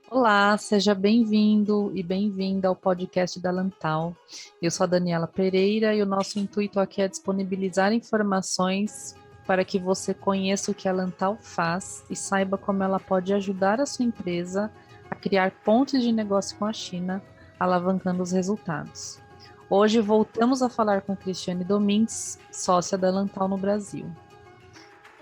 Olá, seja bem-vindo e bem-vinda ao podcast da Lantal. Eu sou a Daniela Pereira e o nosso intuito aqui é disponibilizar informações para que você conheça o que a Lantal faz e saiba como ela pode ajudar a sua empresa a criar pontes de negócio com a China, alavancando os resultados. Hoje voltamos a falar com Cristiane Domingues, sócia da Lantal no Brasil.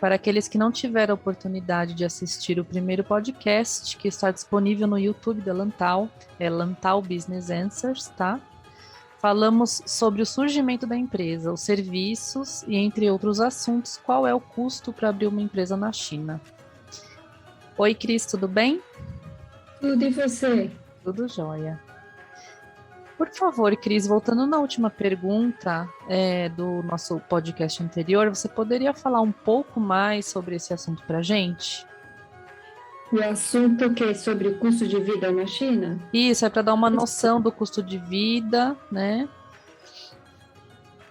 Para aqueles que não tiveram a oportunidade de assistir o primeiro podcast, que está disponível no YouTube da Lantal, é Lantal Business Answers, tá? Falamos sobre o surgimento da empresa, os serviços e, entre outros assuntos, qual é o custo para abrir uma empresa na China. Oi, Cris, tudo bem? Tudo e você? Tudo jóia. Por favor, Cris, voltando na última pergunta do nosso podcast anterior, você poderia falar um pouco mais sobre esse assunto para a gente? O assunto que é sobre o custo de vida na China? Isso, é para dar uma noção do custo de vida, né?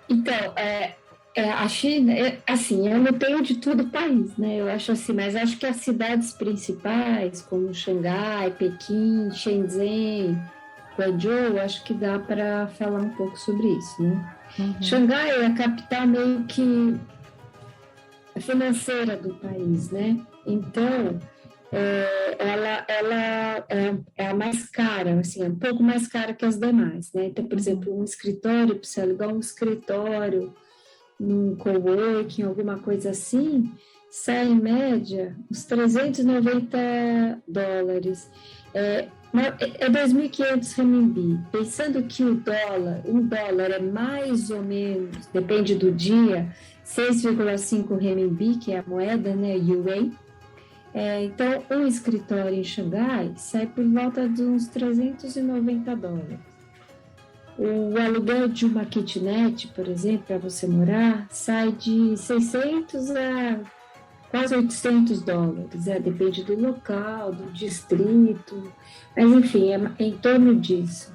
Então, a China, assim, eu não tenho de todo o país, né? Eu acho assim, mas acho que as cidades principais, como Xangai, Pequim, Shenzhen, Guangzhou, acho que dá para falar um pouco sobre isso, né? Uhum. Xangai é a capital meio que financeira do país, né? Então, ela é a mais cara, assim, é um pouco mais cara que as demais, né? Então, por exemplo, um escritório, para você alugar um escritório num coworking, alguma coisa assim, sai em média uns US$ 390. É 2.500 renminbi. Pensando que um dólar é mais ou menos, depende do dia, 6,5 renminbi, que é a moeda, né, yuan. Então, um escritório em Xangai sai por volta de uns US$ 390. O aluguel de uma kitnet, por exemplo, para você morar, sai de 600 a quase US$ 800. Depende do local, do distrito, mas enfim, é em torno disso.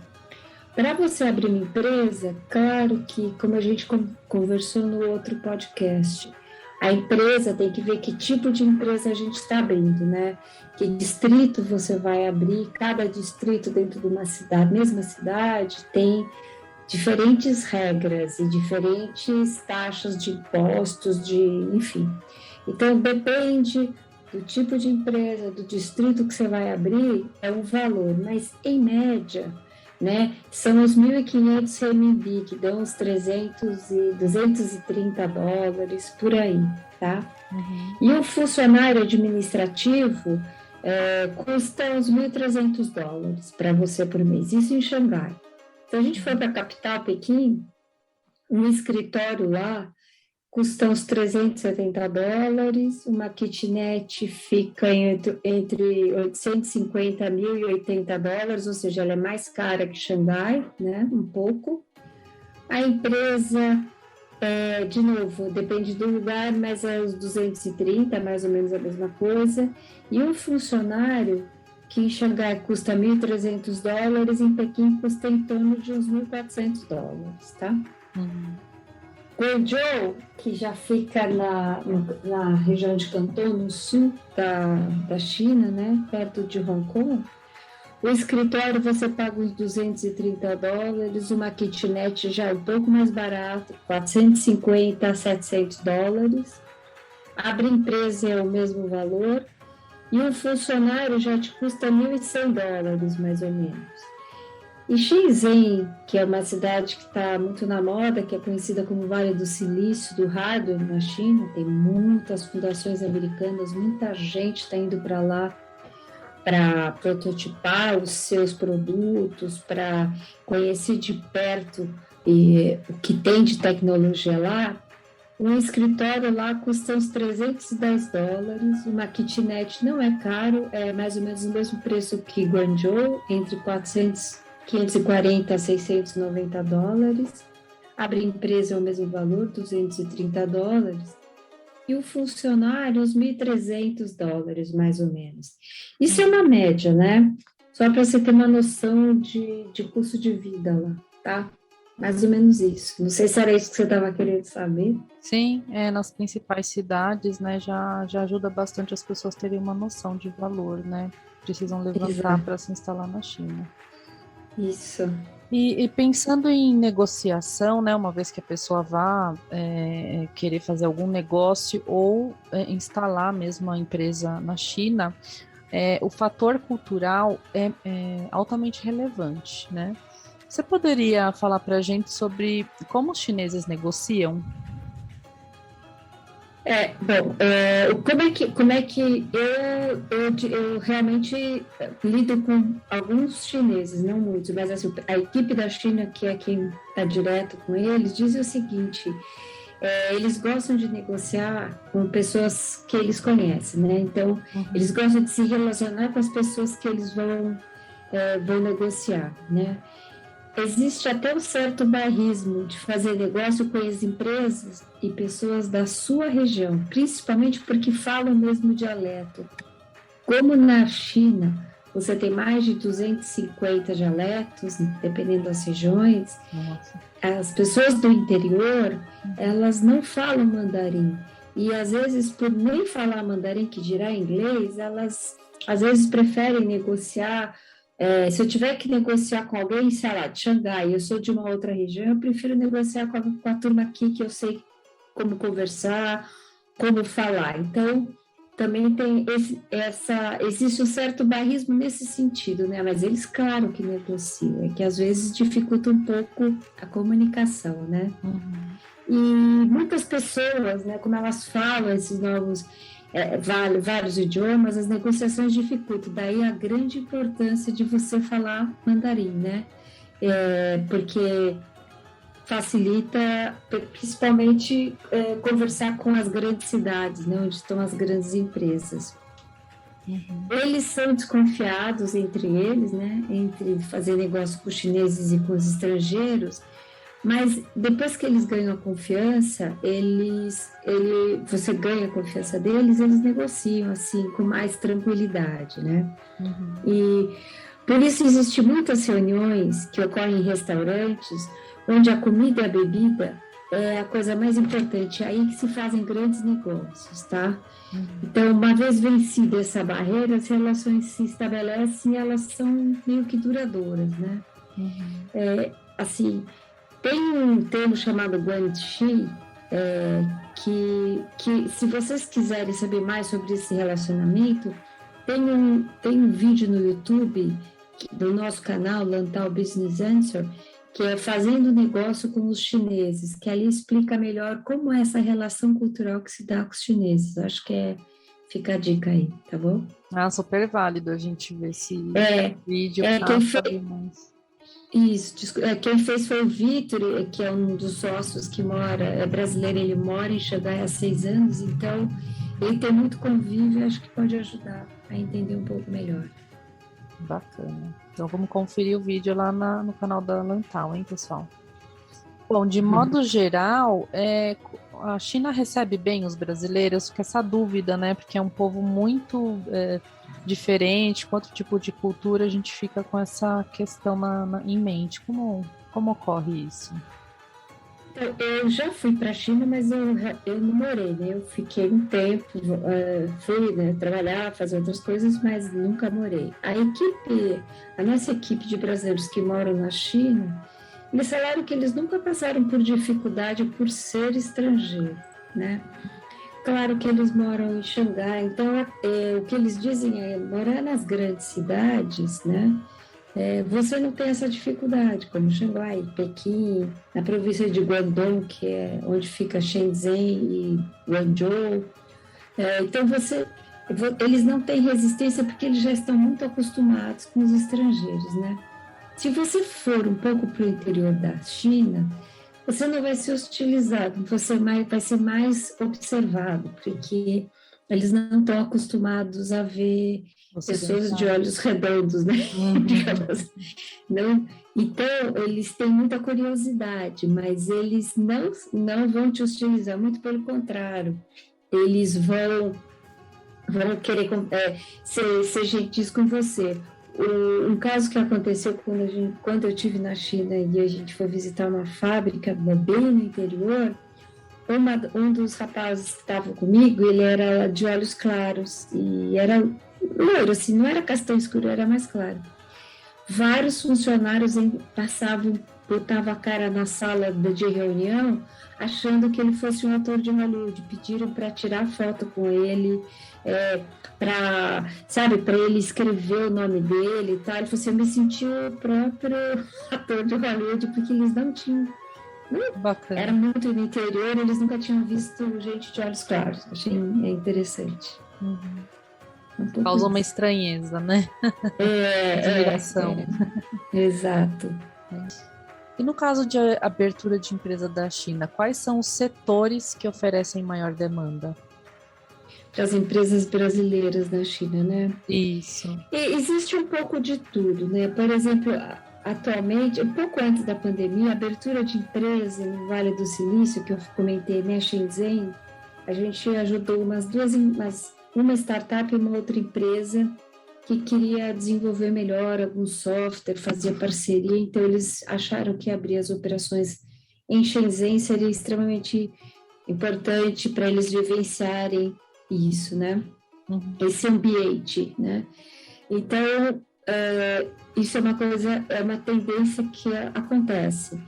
Para você abrir uma empresa, claro que, como a gente conversou no outro podcast, a empresa tem que ver que tipo de empresa a gente está abrindo, né? Que distrito você vai abrir, cada distrito dentro de uma cidade, mesma cidade, tem diferentes regras e diferentes taxas de impostos, enfim. Então, depende do tipo de empresa, do distrito que você vai abrir, é um valor, mas em média, né, são os 1.500 RMB, que dão uns US$ 230 por aí, tá? Uhum. E o funcionário administrativo custa uns US$ 1.300 para você por mês, isso em Xangai. Se a gente for para a capital, Pequim, um escritório lá custa uns US$ 370, uma kitnet fica entre 850 mil e US$ 80, ou seja, ela é mais cara que Xangai, né? Um pouco. A empresa, de novo, depende do lugar, mas é os 230, mais ou menos a mesma coisa. E um funcionário, que em Xangai custa US$ 1.300, em Pequim custa em torno de uns US$ 1.400, tá? Uhum. Guangzhou, que já fica na região de Canton, no sul da China, né, perto de Hong Kong, o escritório você paga uns US$ 230, uma kitnet já é um pouco mais barato, 450 a US$ 700. Abre empresa é o mesmo valor, e um funcionário já te custa US$ 1.100, mais ou menos. E Shenzhen, que é uma cidade que está muito na moda, que é conhecida como Vale do Silício, do hardware na China, tem muitas fundações americanas, muita gente está indo para lá para prototipar os seus produtos, para conhecer de perto o que tem de tecnologia lá. Um escritório lá custa uns US$ 310, uma kitnet não é caro, é mais ou menos o mesmo preço que Guangzhou, entre 540 a US$ 690. Abre empresa é o mesmo valor, US$ 230. E o funcionário, uns US$ 1.300, mais ou menos. Isso é uma média, né? Só para você ter uma noção de custo de vida lá, tá? Mais ou menos isso. Não sei se era isso que você estava querendo saber. Sim, nas principais cidades, né, já ajuda bastante as pessoas terem uma noção de valor, né? precisam levantar para se instalar na China. Isso. E pensando em negociação, né, uma vez que a pessoa vá querer fazer algum negócio ou instalar mesmo a empresa na China, o fator cultural é altamente relevante, né? Você poderia falar para a gente sobre como os chineses negociam? Como é que eu realmente lido com alguns chineses, não muitos, mas assim, a equipe da China, que é quem está direto com eles, diz o seguinte: eles gostam de negociar com pessoas que eles conhecem, né? Então, eles gostam de se relacionar com as pessoas que eles vão negociar, né? Existe até um certo bairrismo de fazer negócio com as empresas e pessoas da sua região, principalmente porque falam o mesmo dialeto. Como na China, você tem mais de 250 dialetos, dependendo das regiões. Nossa. As pessoas do interior, elas não falam mandarim. E, às vezes, por nem falar mandarim, que dirá inglês, elas, às vezes, preferem negociar. Se eu tiver que negociar com alguém, sei lá, de Xangai, eu sou de uma outra região, eu prefiro negociar com a turma aqui, que eu sei como conversar, como falar. Então, também tem existe um certo bairrismo nesse sentido, né? Mas eles, claro que negociam, é que às vezes dificulta um pouco a comunicação, né? E muitas pessoas, né, como elas falam esses novos vários idiomas, as negociações dificultam. Daí a grande importância de você falar mandarim, né? Porque facilita, principalmente, conversar com as grandes cidades, né, onde estão as grandes empresas. Eles são desconfiados entre eles, né, entre fazer negócio com os chineses e com os estrangeiros, mas depois que eles ganham a confiança, você ganha a confiança deles, eles negociam assim com mais tranquilidade, né? E por isso existem muitas reuniões que ocorrem em restaurantes, onde a comida e a bebida é a coisa mais importante, é aí que se fazem grandes negócios, tá? Então, uma vez vencida essa barreira, as relações se estabelecem e elas são meio que duradouras, né? Assim, tem um termo chamado Guanxi, que se vocês quiserem saber mais sobre esse relacionamento, tem um vídeo no YouTube do nosso canal, Lantau Business Answer, que é Fazendo Negócio com os Chineses, que ali explica melhor como é essa relação cultural que se dá com os chineses. Acho que fica a dica aí, tá bom? Super válido a gente ver esse vídeo. Isso, quem fez foi o Vitor, que é um dos sócios que é brasileiro, ele mora em Xangai há 6 anos, então ele tem muito convívio e acho que pode ajudar a entender um pouco melhor. Bacana. Então vamos conferir o vídeo lá no canal da Lantau, hein, pessoal? Bom, de modo geral, a China recebe bem os brasileiros, fica essa dúvida, né? Porque é um povo muito diferente, com outro tipo de cultura, a gente fica com essa questão em mente. Como ocorre isso? Eu já fui para a China, mas eu não morei, né? Eu fiquei um tempo, fui, né, trabalhar, fazer outras coisas, mas nunca morei. A nossa equipe de brasileiros que moram na China, eles falaram que eles nunca passaram por dificuldade por ser estrangeiro, né? Claro que eles moram em Xangai, então o que eles dizem é morar nas grandes cidades, né? Você não tem essa dificuldade, como Xangai, Pequim, na província de Guangdong, que é onde fica Shenzhen e Guangzhou. Então, eles não têm resistência porque eles já estão muito acostumados com os estrangeiros, né? Se você for um pouco para o interior da China, você não vai ser hostilizado, você vai ser mais observado, porque eles não estão acostumados a ver pessoas de olhos redondos, né? Não, então, eles têm muita curiosidade, mas eles não vão te hostilizar, muito pelo contrário. Eles vão querer ser gentis com você. Um caso que aconteceu quando eu estive na China e a gente foi visitar uma fábrica bem no interior, um dos rapazes que estava comigo, ele era de olhos claros e era loiro, assim, não era castanho escuro, era mais claro. Vários funcionários passavam, botavam a cara na sala de reunião, achando que ele fosse um ator de Hollywood, pediram para tirar foto com ele, para ele escrever o nome dele e tal. Ele falou assim, eu me senti o próprio ator de Hollywood, porque eles não tinham. Bacana. Era muito no interior, eles nunca tinham visto gente de olhos claros. Achei interessante. Causa uma estranheza, né? Admiração. Exato. E no caso de abertura de empresa da China, quais são os setores que oferecem maior demanda? Para as empresas brasileiras na China, né? Isso. E existe um pouco de tudo, né? Por exemplo, atualmente, um pouco antes da pandemia, a abertura de empresa no Vale do Silício, que eu comentei, né, Shenzhen, a gente ajudou uma startup e uma outra empresa que queria desenvolver melhor algum software, fazia parceria, então eles acharam que abrir as operações em Shenzhen seria extremamente importante para eles vivenciarem isso, né? Esse ambiente, né? Então, isso é uma tendência que acontece.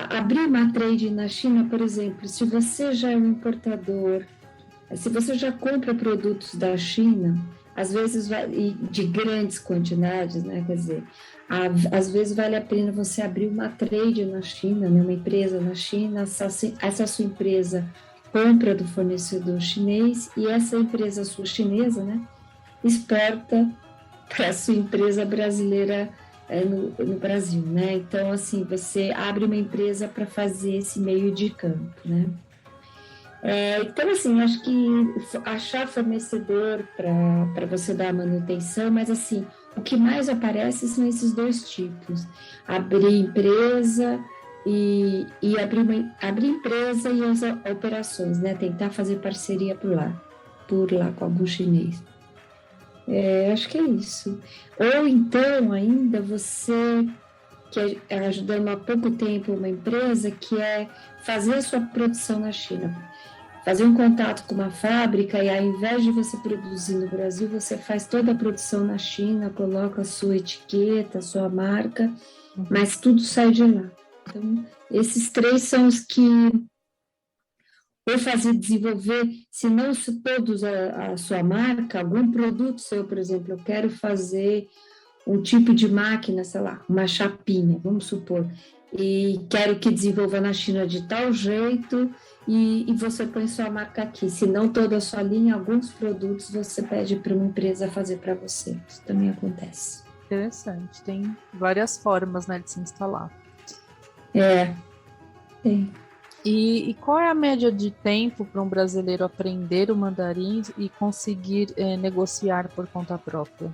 Abrir uma trade na China, por exemplo, se você já é um importador, se você já compra produtos da China, às vezes de grandes quantidades, né? Quer dizer, às vezes vale a pena você abrir uma trade na China, né? Uma empresa na China, essa sua empresa compra do fornecedor chinês e essa empresa sua chinesa, né? Exporta para a sua empresa brasileira no Brasil, né? Então, assim, você abre uma empresa para fazer esse meio de campo, né? Então, assim, acho que achar fornecedor para você dar manutenção, mas, assim, o que mais aparece são esses dois tipos. Abrir empresa e abrir empresa e as operações, né? Tentar fazer parceria por lá com algum chinês. Acho que é isso. Ou então, ainda, você que é ajudando há pouco tempo uma empresa que é fazer a sua produção na China. Fazer um contato com uma fábrica e ao invés de você produzir no Brasil, você faz toda a produção na China, coloca a sua etiqueta, a sua marca, mas tudo sai de lá. Então, esses três são os que ou fazer desenvolver, se não todos a sua marca, algum produto seu, por exemplo, eu quero fazer um tipo de máquina, sei lá, uma chapinha, vamos supor, e quero que desenvolva na China de tal jeito e você põe sua marca aqui. Se não toda a sua linha, alguns produtos você pede para uma empresa fazer para você. Isso também acontece. Interessante. Tem várias formas, né, de se instalar. Tem. E qual é a média de tempo para um brasileiro aprender o mandarim e conseguir negociar por conta própria?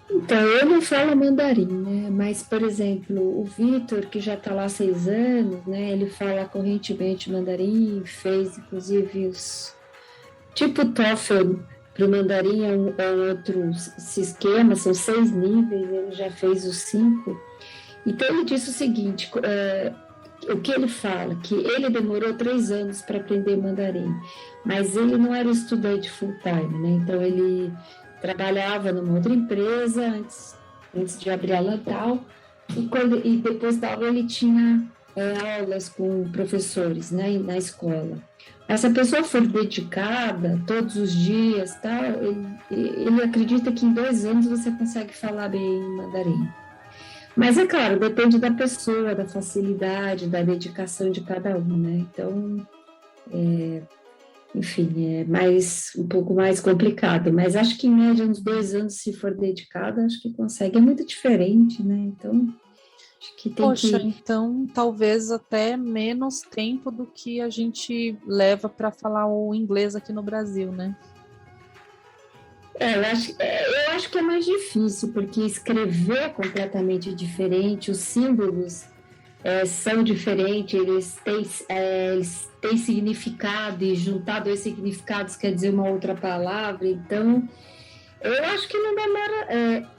Então, eu não falo mandarim, né? Mas, por exemplo, o Vitor, que já está lá há 6 anos, né? Ele fala correntemente mandarim, fez, inclusive, tipo TOEFL para o mandarim é um outro esquema, são 6 níveis, ele já fez os 5. Então, ele disse o seguinte, o que ele fala, que ele demorou 3 anos para aprender mandarim, mas ele não era estudante full-time, né? Então, ele trabalhava numa outra empresa antes de abrir a Lantal e depois da aula ele tinha aulas com professores, né, na escola. Essa pessoa for dedicada todos os dias, tal, ele acredita que em 2 anos você consegue falar bem mandarim. Mas é claro, depende da pessoa, da facilidade, da dedicação de cada um, né? Então, enfim, um pouco mais complicado, mas acho que em média uns 2 anos, se for dedicado, acho que consegue. É muito diferente, né? Então, acho que tem então talvez até menos tempo do que a gente leva para falar o inglês aqui no Brasil, né? Eu acho que é mais difícil, porque escrever é completamente diferente, os símbolos são diferentes, eles têm significado, e juntar 2 significados quer dizer uma outra palavra, então eu acho que não demora,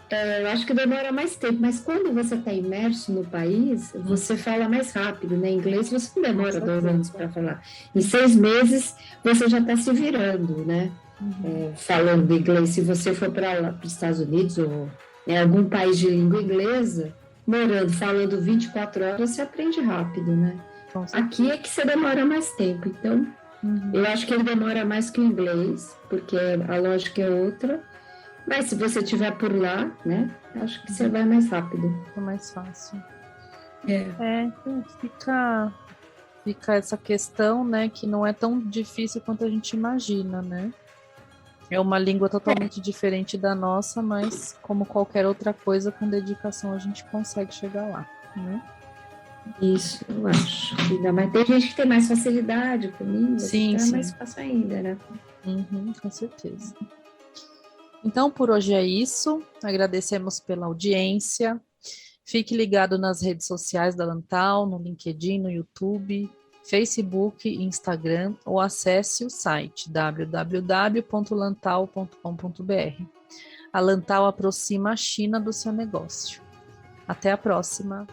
eu acho que demora mais tempo, mas quando você está imerso no país, você fala mais rápido, né? Em inglês você não demora 2 anos para falar, em 6 meses você já está se virando, né? falando inglês. Se você for para os Estados Unidos ou em algum país de língua inglesa, morando, falando 24 horas, você aprende rápido, né? Aqui é que você demora mais tempo. Então, eu acho que ele demora mais que o inglês, porque a lógica é outra. Mas se você estiver por lá, né? Acho que você vai mais rápido. É mais fácil. Fica essa questão, né, que não é tão difícil quanto a gente imagina, né? É uma língua totalmente diferente da nossa, mas como qualquer outra coisa, com dedicação a gente consegue chegar lá, né? Isso, eu acho. Ainda mais tem gente que tem mais facilidade com línguas, sim, então sim. É mais fácil ainda, né? Com certeza. Então, por hoje é isso. Agradecemos pela audiência. Fique ligado nas redes sociais da Lantal, no LinkedIn, no YouTube, Facebook e Instagram, ou acesse o site www.lantal.com.br. A Lantal aproxima a China do seu negócio. Até a próxima!